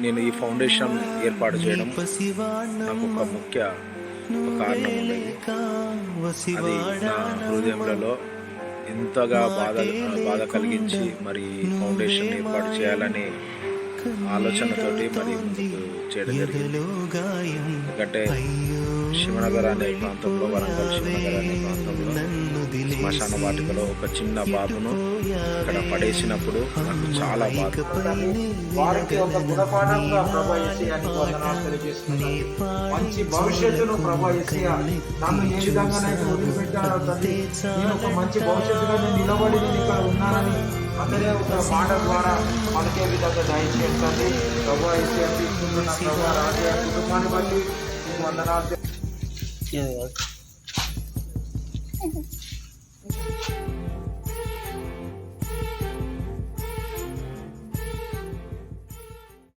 నేను ఈ ఫౌండేషన్ ఏర్పాటు చేయడం నాకు ఒక ముఖ్య కారణం ఉండేది. అది నా హృదయంలో ఎంతగా బాధ కలిగించి మరి ఫౌండేషన్ ఏర్పాటు చేయాలని ఆలోచనతోటి మరి ముందుకు చేయడం జరిగింది. ఎందుకంటే శివనగర్ అనే ప్రాంతంలో, వరంగల్ శివనగర్ అనే ప్రాంతంలో శ్మశాన వాటికలో ఒక చిన్న బాబును ఇక్కడ పడేసినప్పుడు నాకు చాలా బాధ. వారికి ఒక గుణపాఠంగా ప్రభా యేసయ్యానికి వందనాలు తెలియజేస్తున్నాను. మంచి భవిష్యత్తును ప్రభా యేసయ్య నన్ను ఏ విధంగానైతే వదిలిపెట్టారో తండ్రి, నేను ఒక మంచి భవిష్యత్తులో నిలబడి నేను ఇక్కడ ఉన్నానని అందరే ఒక మాట ద్వారా మనకే విధంగా దయచేయండి. ప్రభా యేసయ్య తీసుకుంటున్న ప్రభా రాజయ్య కుటుంబాన్ని బట్టి వందనాలు.